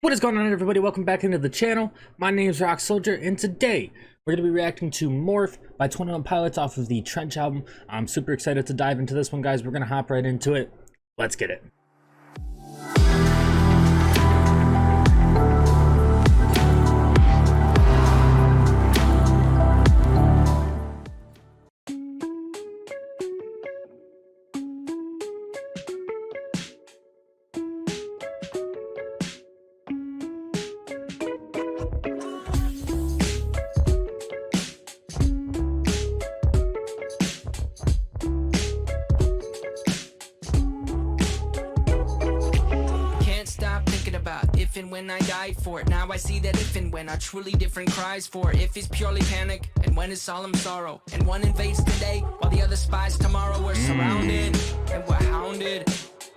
What is going on, everybody? Welcome back into the channel. My name is Rock Soldier, and today we're going to be reacting to Morph by 21 Pilots off of the Trench album. I'm super excited to dive into this one, guys. We're going to hop right into it. Let's get it. If and when I die for it. Now I see that if and when are truly different cries for it. If is purely panic, and when is solemn sorrow. And one invades today, while the other spies tomorrow. We're surrounded, and we're hounded.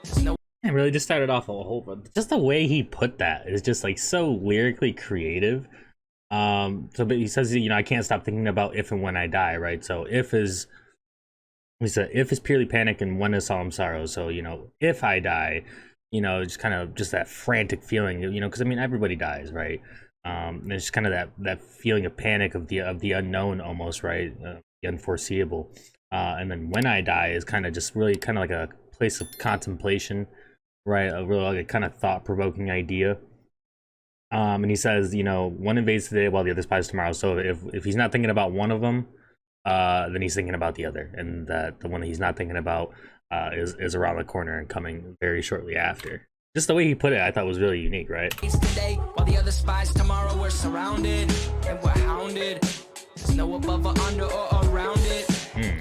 There's no... It really just started off a whole... Just the way he put that is just like so lyrically creative. But he says, you know, I can't stop thinking about if and when I die, right? So if is... He said, if is purely panic, and when is solemn sorrow. So, you know, if I die... You know, just kind of just that frantic feeling, you know, because I mean everybody dies, right? There's just kind of that feeling of panic of the unknown almost, right? The unforeseeable. And then when I die is kind of just really kind of like a place of contemplation, right? A real like a kind of thought-provoking idea. And he says, you know, one invades today while the other spies tomorrow. So if he's not thinking about one of them, then he's thinking about the other, and that the one that he's not thinking about is around the corner and coming very shortly after. Just the way he put it, I thought was really unique, right? Today, while the other spies tomorrow, we're surrounded and we're hounded. There's no above or under or around it.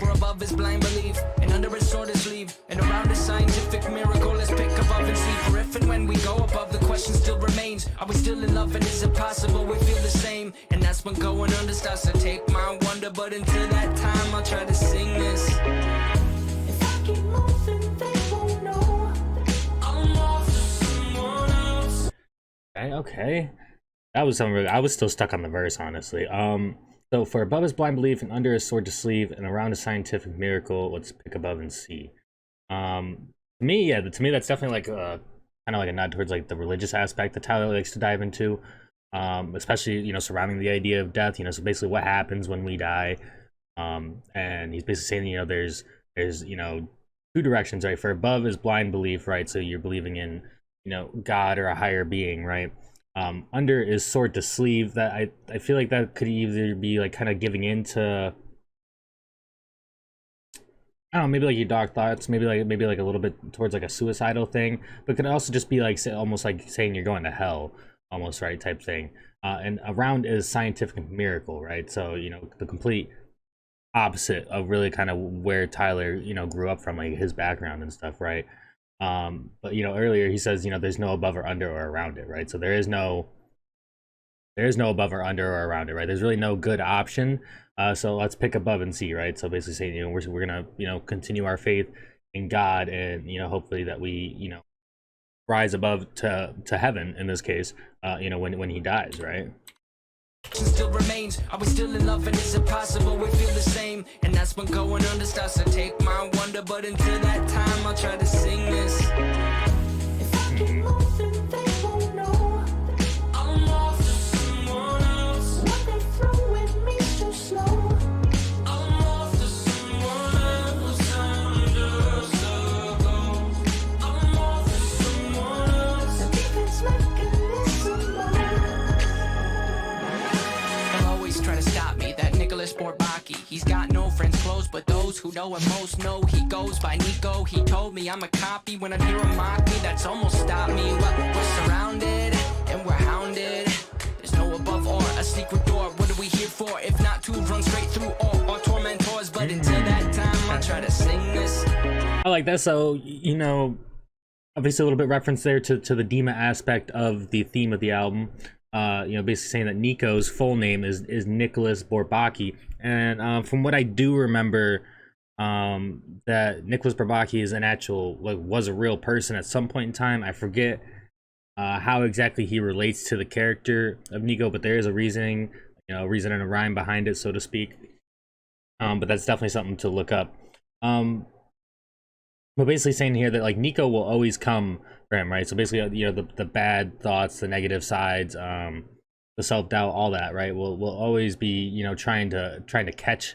For above is blind belief, and under is sword is leave, and around is scientific miracle. Let's pick above and see. For if and when we go above, the question still remains: are we still in love, and is it possible we feel the same? And that's when going under starts to take my wonder. But until that time, I'll try to sing this. Okay, that was something really, I was still stuck on the verse, honestly. So for above is blind belief, and under is sword to sleeve, and around is scientific miracle. Let's pick above and see. To me, that's definitely like kind of like a nod towards like the religious aspect that Tyler likes to dive into, especially, you know, surrounding the idea of death. You know, so basically what happens when we die. And he's basically saying, you know, there's you know, two directions, right? For above is blind belief, right? So you're believing in, you know, God or a higher being, right? Under is sword to sleeve. That I feel like that could either be like kind of giving into, I don't know, maybe like your dark thoughts, maybe like a little bit towards like a suicidal thing, but could also just be like almost like saying you're going to hell, almost, right, type thing. And around is scientific miracle, right? So, you know, the complete opposite of really kind of where Tyler, you know, grew up from, like his background and stuff, right? But, you know, earlier he says, you know, there's no above or under or around it, right? So there is no above or under or around it, right? There's really no good option. So let's pick above and see, right? So basically saying, you know, we're gonna, you know, continue our faith in God, and, you know, hopefully that we, you know, rise above to heaven in this case, you know, when he dies, right? Still remains, are we still in love, and is it possible we feel the same? And that's when going under starts to take my wonder. But until that time, I'll try to sing this. If I keep moving, they won't know I'm off to someone else. What they throw with me so slow. I'm off to someone else. I'm off to someone else. The defense mechanism. Try to stop me, that Nicholas Borbaki. He's got no friends close, but those who know him most know he goes by Nico. He told me I'm a copy. When I hear him mock me, that's almost stopped me. Well, we're surrounded and we're hounded. There's no above or a secret door. What are we here for if not to run straight through all our tormentors? But until that time, I'll try to sing this. I like that. So, you know, obviously a little bit reference there to the Dima aspect of the theme of the album. You know, basically saying that Nico's full name is Nicholas Borbaki, and from what I do remember, that Nicholas Borbaki is an actual, like, was a real person at some point in time. I forget how exactly he relates to the character of Nico, but there is a reasoning, you know, a reason and a rhyme behind it, so to speak. But that's definitely something to look up. but basically saying here that like Nico will always come for him, right? So basically, you know, the bad thoughts, the negative sides, the self-doubt, all that, right, will always be, you know, trying to catch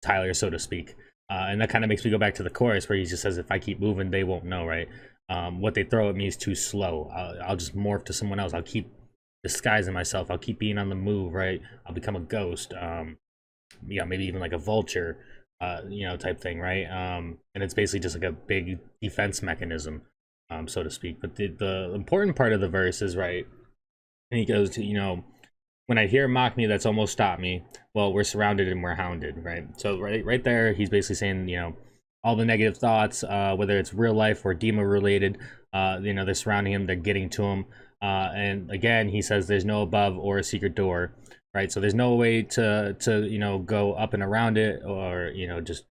Tyler, so to speak. And that kind of makes me go back to the chorus where he just says, if I keep moving, they won't know, right? What they throw at me is too slow. I'll just morph to someone else. I'll keep disguising myself. I'll keep being on the move, right? I'll become a ghost. Yeah, maybe even like a vulture, you know, type thing, right? And it's basically just like a big defense mechanism, so to speak. But the important part of the verse is, right, and he goes to, you know, when I hear mock me, that's almost stopped me. Well, we're surrounded and we're hounded, right? So right there, he's basically saying, you know, all the negative thoughts, whether it's real life or Dima related, you know, they're surrounding him, they're getting to him. And again, he says there's no above or a secret door, right? So there's no way to you know, go up and around it, or, you know, just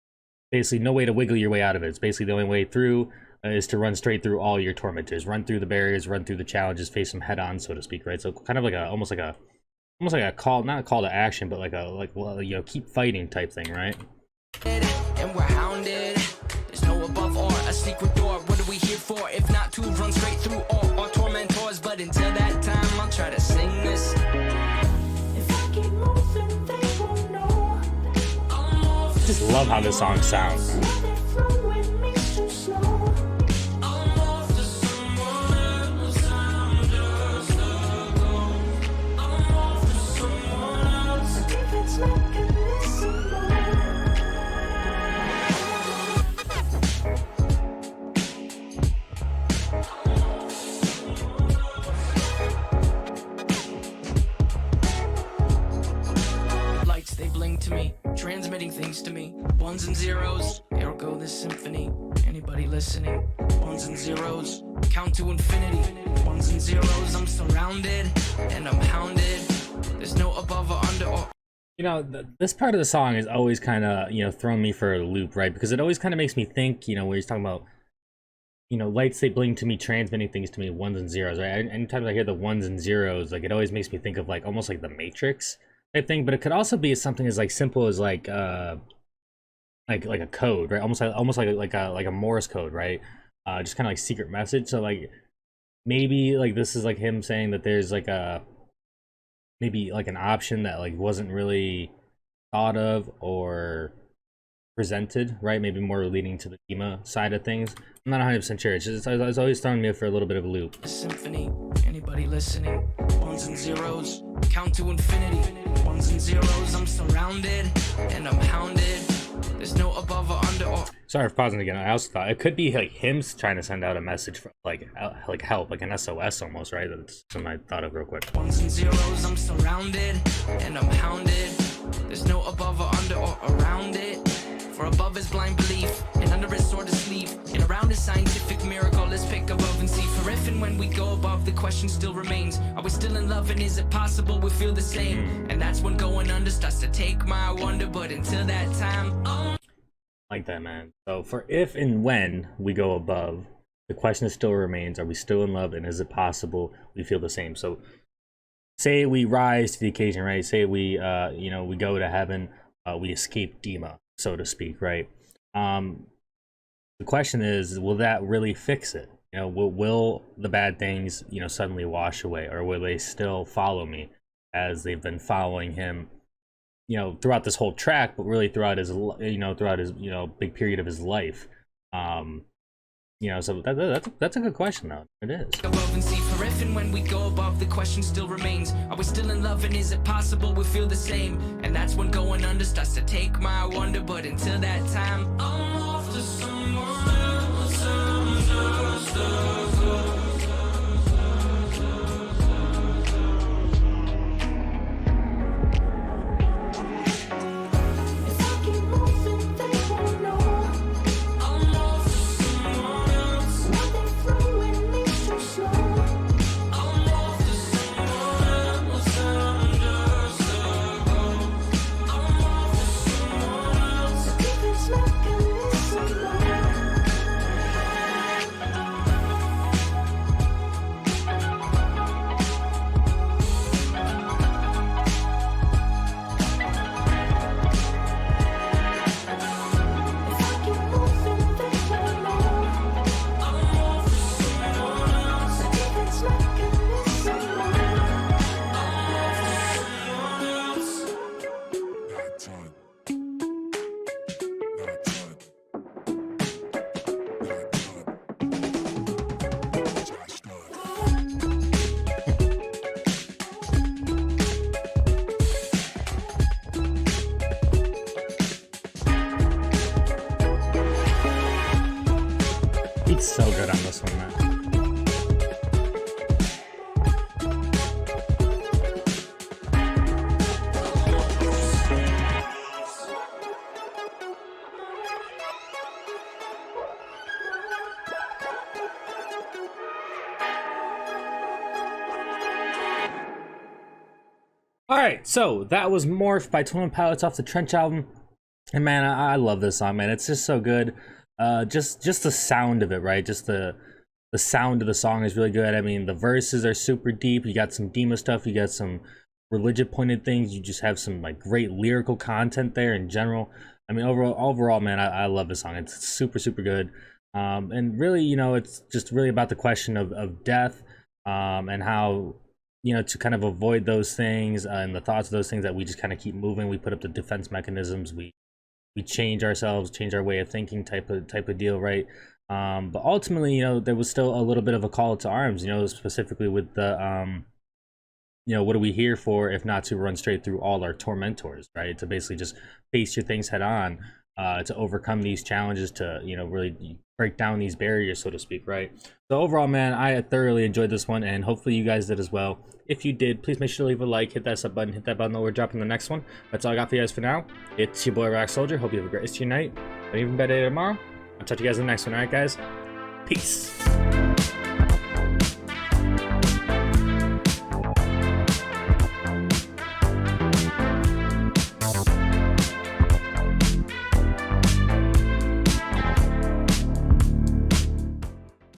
basically no way to wiggle your way out of it. It's basically the only way through is to run straight through all your tormentors, run through the barriers, run through the challenges, face them head on, so to speak, right? So kind of like a almost like a call, not a call to action, but like well, you know, keep fighting type thing, right? And we're hounded. There's no above or a secret door. What are we here for if not to run straight through all our tormentors? But until that time, I'll try to sing this. If I keep moving, they won't know. Just love how this song sounds. To me, transmitting things to me, ones and zeros, here go this symphony. Anybody listening? Ones and zeros, count to infinity. Ones and zeros, I'm surrounded and I'm hounded. There's no above or under or... You know, this part of the song is always kind of, you know, throwing me for a loop, right? Because it always kind of makes me think, you know, where he's talking about, you know, lights they blink to me, transmitting things to me, ones and zeros, right? Anytime I hear the ones and zeros, like, it always makes me think of like almost like the Matrix type thing. But it could also be something as like simple as like a code, right? Almost like a Morse code, right? Just kind of like secret message. So like maybe like this is like him saying that there's like a maybe like an option that like wasn't really thought of or presented, right? Maybe more leading to the Dima side of things. I'm not 100% sure. It's always throwing me for a little bit of a loop. Symphony. Anybody listening? Ones and zeros, count to infinity. Ones and zeros, I'm surrounded and I'm hounded. There's no above or under or... Sorry for pausing again. I also thought it could be like him trying to send out a message for like help, like an SOS almost, right? That's something I thought of real quick. Ones and zeros, I'm surrounded and I'm hounded. There's no above or under or around it. For above is blind belief, and under is sword is sleeve, and around is scientific miracle. Let's pick above and see. For if and when we go above, the question still remains: are we still in love, and is it possible we feel the same? And that's when going under starts to take my wonder. But until that time, like that, man. So for if and when we go above, the question still remains: are we still in love, and is it possible we feel the same? So say we rise to the occasion, right? Say we you know, we go to heaven, we escape Dima, so to speak, right? The question is, will that really fix it? You know, will the bad things, you know, suddenly wash away, or will they still follow me as they've been following him, you know, throughout this whole track, but really throughout his, you know, big period of his life? You know, so that's a good question, though. It is. Above and see. For if and when we go above, the question still remains: are we still in love, and is it possible we feel the same? And that's when going under starts to take my wonder. But until that time, I'm off to someone else. All right, so that was Morph by 21 Pilots off the Trench album. And man, I love this song, man. It's just so good. Just the sound of it, right? Just the sound of the song is really good. I mean, the verses are super deep. You got some Dima stuff. You got some religion pointed things. You just have some like great lyrical content there in general. I mean, overall, man, I love this song. It's super, super good. And really, you know, it's just really about the question of death, and how, you know, to kind of avoid those things, and the thoughts of those things, that we just kind of keep moving. We put up the defense mechanisms. We change ourselves, change our way of thinking, type of deal, right? But ultimately, you know, there was still a little bit of a call to arms, you know, specifically with the you know, what are we here for if not to run straight through all our tormentors, right? To basically just face your things head on, to overcome these challenges, to, you know, really break down these barriers, so to speak, right? So overall, man, I thoroughly enjoyed this one, and hopefully you guys did as well. If you did, please make sure to leave a like, hit that sub button, hit that button while we're dropping the next one. That's all I got for you guys for now. It's your boy Rock Soldier. Hope you have a great rest of your night, an even better day tomorrow. I'll talk to you guys in the next one. All right, guys? Peace.